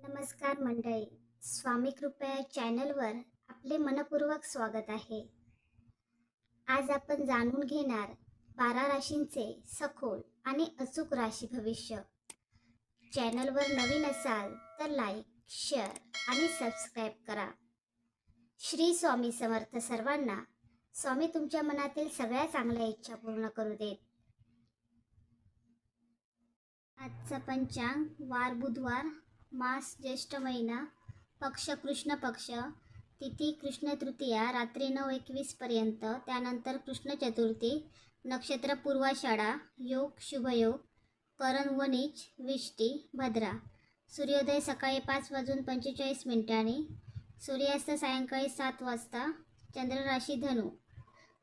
नमस्कार मंडळी. स्वामी कृपया चॅनलवर आपले मनपूर्वक स्वागत आहे. आज आपण जाणून घेणार 12 राशींचे सखोल आणि अचूक राशी भविष्य. चॅनलवर नवीन असाल तर लाईक, शेअर आणि सबस्क्राईब करा. श्री स्वामी समर्थ सर्वांना. स्वामी तुमच्या मनातील सगळ्या चांगल्या इच्छा पूर्ण करू देत. आजचा पंचांग वार बुधवार, मास ज्येष्ठ महिना, पक्ष कृष्ण पक्ष, तिथी कृष्ण तृतीया रात्री 9:21 पर्यंत, त्यानंतर कृष्ण चतुर्थी, नक्षत्र पूर्वाषाढा, योग शुभयोग, करण वणिज, विष्टी, भद्रा. सूर्योदय सकाळी 5:45 सूर्यास्त सायंकाळी 7 वाजता. चंद्र राशी धनु.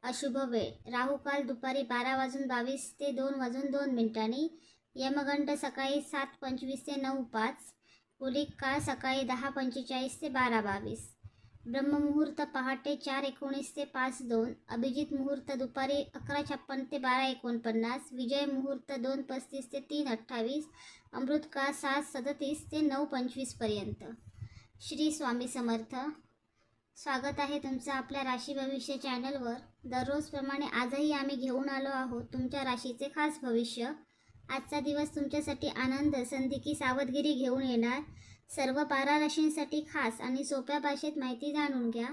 अशुभ वेळ राहुकाल दुपारी 12:22 ते 2:02. यमगंड सकाळी 7:25 ते 9:05. कुलिक काळ सकाळी 10:45 ते 12:22. ब्रह्ममुहूर्त पहाटे 4:19 ते 5:02. अभिजित मुहूर्त दुपारी 11:56 ते 12:49. विजय मुहूर्त 2:35 ते 3:28. अमृतकाळ 7:37 ते 9:25 पर्यंत. श्री स्वामी समर्थ. स्वागत आहे तुमचं आपल्या राशी भविष्य चॅनलवर. दररोजप्रमाणे आजही आम्ही घेऊन आलो आहोत तुमच्या राशीचे खास भविष्य. आजचा दिवस तुमच्यासाठी आनंद, संधी की सावधगिरी घेऊन येणार. सर्व 12 राशींसाठी खास आणि सोप्या भाषेत माहिती जाणून घ्या.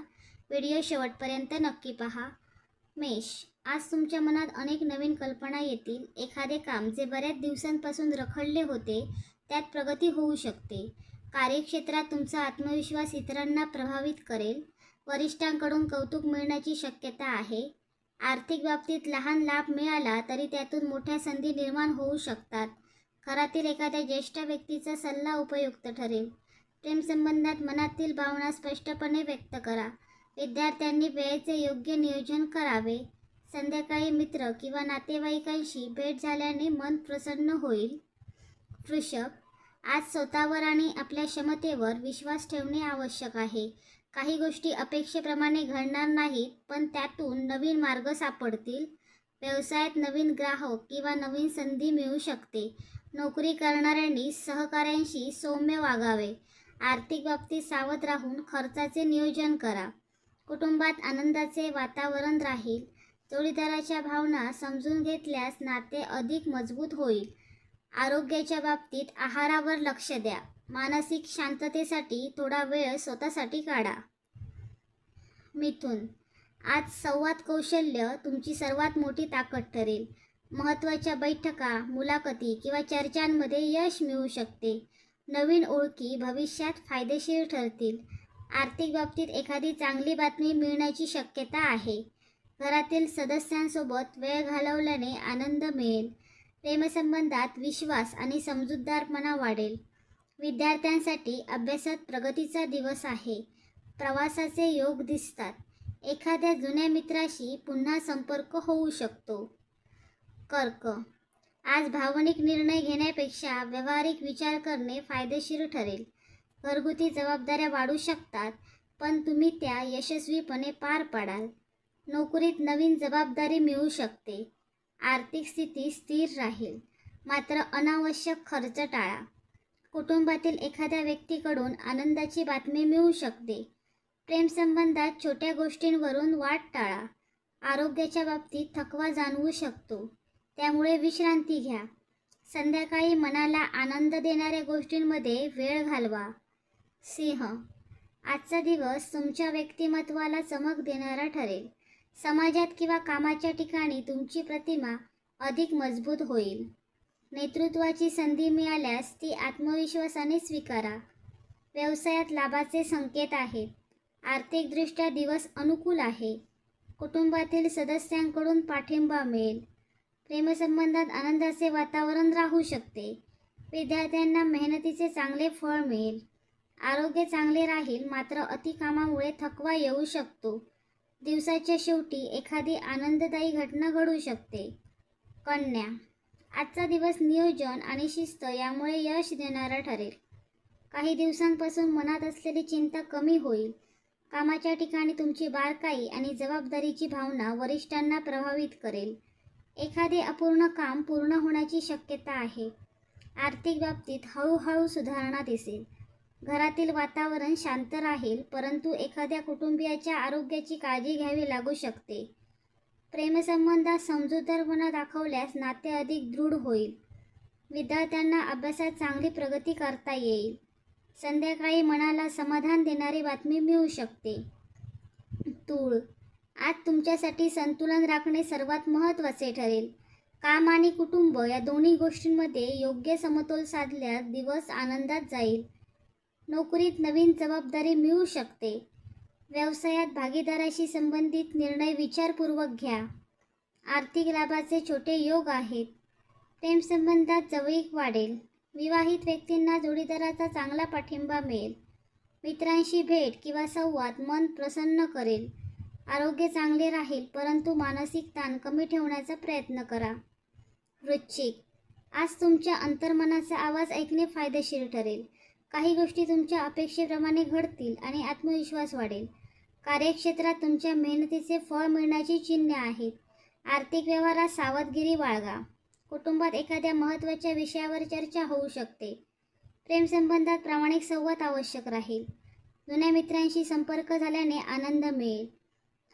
व्हिडिओ शेवटपर्यंत नक्की पहा. मेष. आज तुमच्या मनात अनेक नवीन कल्पना येतील. एखादे काम जे बऱ्याच दिवसांपासून रखडले होते त्यात प्रगती होऊ शकते. कार्यक्षेत्रात तुमचा आत्मविश्वास इतरांना प्रभावित करेल. वरिष्ठांकडून कौतुक मिळण्याची शक्यता आहे. आर्थिक बाबतीत लहान लाभ मिळाला तरी त्यातून मोठ्या संधी निर्माण होऊ शकतात. घरातील एखाद्या ज्येष्ठ व्यक्तीचा सल्ला उपयुक्त ठरेल. प्रेमसंबंधात मनातील भावना स्पष्टपणे व्यक्त करा. विद्यार्थ्यांनी वेळेचे योग्य नियोजन करावे. संध्याकाळी मित्र किंवा नातेवाईकांशी भेट झाल्याने मन प्रसन्न होईल. वृषभ. आज स्वतःवर आणि आपल्या क्षमतेवर विश्वास ठेवणे आवश्यक आहे. काही गोष्टी अपेक्षेप्रमाणे घडणार नाहीत, पण त्यातून नवीन मार्ग सापडतील. व्यवसायात नवीन ग्राहक किंवा नवीन संधी मिळू शकते. नोकरी करणाऱ्यांनी सहकाऱ्यांशी सौम्य वागावे. आर्थिक बाबतीत सावध राहून खर्चाचे नियोजन करा. कुटुंबात आनंदाचे वातावरण राहील. जोडीदाराच्या भावना समजून घेतल्यास नाते अधिक मजबूत होईल. आरोग्याच्या बाबतीत आहारावर लक्ष द्या. मानसिक शांततेसाठी थोडा वेळ स्वतःसाठी काढा. मिथुन. आज संवाद कौशल्य तुमची सर्वात मोठी ताकद ठरेल. महत्त्वाच्या बैठका, मुलाखती किंवा चर्चांमध्ये यश मिळू शकते. नवीन ओळखी भविष्यात फायदेशीर ठरतील. आर्थिक बाबतीत एखादी चांगली बातमी मिळण्याची शक्यता आहे. घरातील सदस्यांसोबत वेळ घालवल्याने आनंद मिळेल. प्रेमसंबंधात विश्वास आणि समजूतदारपणा वाढेल. विद्यार्थ्यांसाठी अभ्यासात प्रगतीचा दिवस आहे. प्रवासाचे योग दिसतात. एखाद्या जुन्या मित्राशी पुन्हा संपर्क होऊ शकतो. कर्क. आज भावनिक निर्णय घेण्यापेक्षा व्यावहारिक विचार करणे फायदेशीर ठरेल. घरगुती जबाबदाऱ्या वाढू शकतात, पण तुम्ही त्या यशस्वीपणे पार पाडाल. नोकरीत नवीन जबाबदारी मिळू शकते. आर्थिक स्थिती स्थिर राहील, मात्र अनावश्यक खर्च टाळा. कुटुंबातील एखाद्या व्यक्तीकडून आनंदाची बातमी मिळू शकते. प्रेमसंबंधात छोट्या गोष्टींवरून वाद टाळा. आरोग्याच्या बाबतीत थकवा जाणवू शकतो, त्यामुळे विश्रांती घ्या. संध्याकाळी मनाला आनंद देणाऱ्या गोष्टींमध्ये वेळ घालवा. सिंह. आजचा दिवस तुमच्या व्यक्तिमत्वाला चमक देणारा ठरेल. समाजात किंवा कामाच्या ठिकाणी तुमची प्रतिमा अधिक मजबूत होईल. नेतृत्वाची संधी मिळाल्यास ती आत्मविश्वासाने स्वीकारा. व्यवसायात लाभाचे संकेत आहेत. आर्थिकदृष्ट्या दिवस अनुकूल आहे. कुटुंबातील सदस्यांकडून पाठिंबा मिळेल. प्रेमसंबंधात आनंदाचे वातावरण राहू शकते. विद्यार्थ्यांना मेहनतीचे चांगले फळ मिळेल. आरोग्य चांगले राहील, मात्र अतिकामामुळे थकवा येऊ शकतो. दिवसाच्या शेवटी एखादी आनंददायी घटना घडू शकते. कन्या. आजचा दिवस नियोजन आणि शिस्त यामुळे यश देणारा ठरेल. काही दिवसांपासून मनात असलेली चिंता कमी होईल. कामाच्या ठिकाणी तुमची बारकाई आणि जबाबदारीची भावना वरिष्ठांना प्रभावित करेल. एखादे अपूर्ण काम पूर्ण होण्याची शक्यता आहे. आर्थिक बाबतीत हळूहळू सुधारणा दिसेल. घरातील वातावरण शांत राहील, परंतु एखाद्या कुटुंबियाच्या आरोग्याची काळजी घ्यावी लागू शकते. प्रेमसंबंधात समजूतदारपणा दाखवल्यास नाते अधिक दृढ होईल. विद्यार्थ्यांना अभ्यासात चांगली प्रगती करता येईल. संध्याकाळी मनाला समाधान देणारी बातमी मिळू शकते. तूळ, आज तुमच्यासाठी संतुलन राखणे सर्वात महत्त्वाचे ठरेल. काम आणि कुटुंब या दोन्ही गोष्टींमध्ये योग्य समतोल साधल्यास दिवस आनंदात जाईल. नोकरीत नवीन जबाबदारी मिळू शकते. व्यवसायात भागीदाराशी संबंधित निर्णय विचारपूर्वक घ्या. आर्थिक लाभाचे छोटे योग आहेत. प्रेमसंबंधात जवळीक वाढेल. विवाहित व्यक्तींना जोडीदाराचा चांगला पाठिंबा मिळेल. मित्रांशी भेट किंवा संवाद मन प्रसन्न करेल. आरोग्य चांगले राहील, परंतु मानसिक ताण कमी ठेवण्याचा प्रयत्न करा. वृश्चिक, आज तुमच्या अंतर्मनाचा आवाज ऐकणे फायदेशीर ठरेल. काही गोष्टी तुमच्या अपेक्षेप्रमाणे घडतील आणि आत्मविश्वास वाढेल. कार्यक्षेत्रात तुमच्या मेहनतीचे फळ मिळण्याची चिन्हे आहेत. आर्थिक व्यवहारात सावधगिरी बाळगा. कुटुंबात एखाद्या महत्त्वाच्या विषयावर चर्चा होऊ शकते. प्रेमसंबंधात प्रामाणिक संवाद आवश्यक राहील. जुन्या मित्रांशी संपर्क झाल्याने आनंद मिळेल.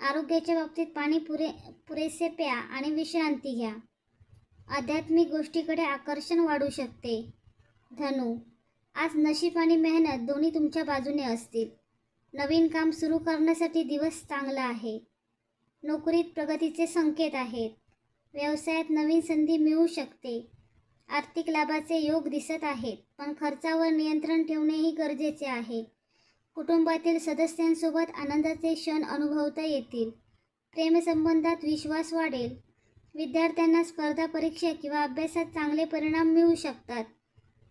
आरोग्याच्या बाबतीत पाणी पुरेसे प्या आणि विश्रांती घ्या. आध्यात्मिक गोष्टीकडे आकर्षण वाढू शकते. धनु, आज नशीब आणि मेहनत दोन्ही तुमच्या बाजूने असतील. नवीन काम सुरू करण्यासाठी दिवस चांगला आहे. नोकरीत प्रगतीचे संकेत आहेत. व्यवसायात नवीन संधी मिळू शकते. आर्थिक लाभाचे योग दिसत आहेत, पण खर्चावर नियंत्रण ठेवणेही गरजेचे आहे. कुटुंबातील सदस्यांसोबत आनंदाचे क्षण अनुभवता येतील. प्रेमसंबंधात विश्वास वाढेल. विद्यार्थ्यांना स्पर्धा परीक्षा किंवा अभ्यासात चांगले परिणाम मिळू शकतात.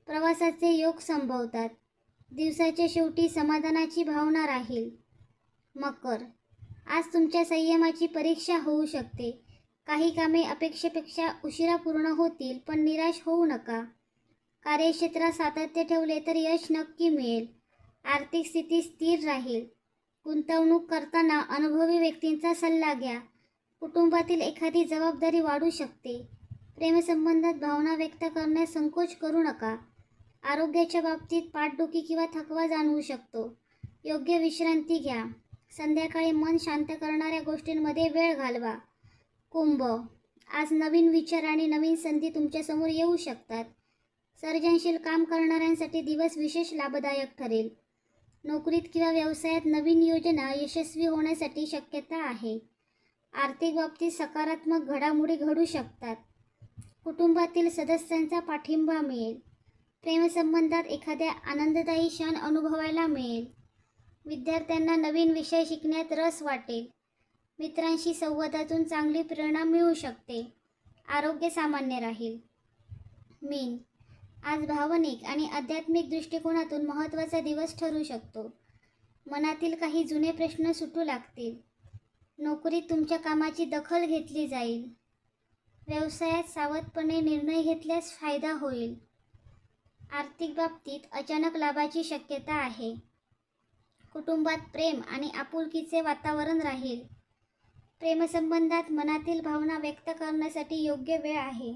प्रवासाचे योग संभवतात. दिवसाच्या शेवटी समाधानाची भावना राहील. मकर, आज तुमच्या संयमाची परीक्षा होऊ शकते. काही कामे अपेक्षेपेक्षा उशिरा पूर्ण होतील, पण निराश होऊ नका. कार्यक्षेत्रात सातत्य ठेवले तर यश नक्की मिळेल. आर्थिक स्थिती स्थिर राहील. गुंतवणूक करताना अनुभवी व्यक्तींचा सल्ला घ्या. कुटुंबातील एखादी जबाबदारी वाढू शकते. प्रेमसंबंधात भावना व्यक्त करण्यास संकोच करू नका. आरोग्याच्या बाबतीत पाठदुखी किंवा थकवा जाणवू शकतो. योग्य विश्रांती घ्या. संध्याकाळी मन शांत करणाऱ्या गोष्टींमध्ये वेळ घालवा. कुंभ, आज नवीन विचार आणि नवीन संधी तुमच्यासमोर येऊ शकतात. सर्जनशील काम करणाऱ्यांसाठी दिवस विशेष लाभदायक ठरेल. नोकरीत किंवा व्यवसायात नवीन योजना यशस्वी होण्यासाठी शक्यता आहे. आर्थिक बाबतीत सकारात्मक घडामोडी घडू शकतात. कुटुंबातील सदस्यांचा पाठिंबा मिळेल. प्रेमसंबंधात एखाद्या आनंददायी क्षण अनुभवायला मिळेल. विद्यार्थ्यांना नवीन विषय शिकण्यात रस वाटेल. मित्रांशी संवादातून चांगली प्रेरणा मिळू शकते. आरोग्य सामान्य राहील. मीन, आज भावनिक आणि आध्यात्मिक दृष्टिकोनातून महत्त्वाचा दिवस ठरू शकतो. मनातील काही जुने प्रश्न सुटू लागतील. नोकरीत तुमच्या कामाची दखल घेतली जाईल. व्यवसायात सावधपणे निर्णय घेतल्यास फायदा होईल. आर्थिक बाबतीत अचानक लाभाची शक्यता आहे. कुटुंबात प्रेम आणि आपुलकीचे वातावरण राहील. प्रेमसंबंधात मनातील भावना व्यक्त करण्यासाठी योग्य वेळ आहे.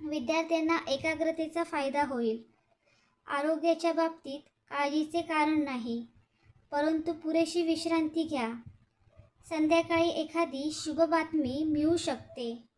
विद्यार्थ्यांना एकाग्रतेचा फायदा होईल. आरोग्याच्या बाबतीत काळजीचे कारण नाही, परंतु पुरेशी विश्रांती घ्या. संध्याकाळी एखादी शुभ बातमी मिळू शकते.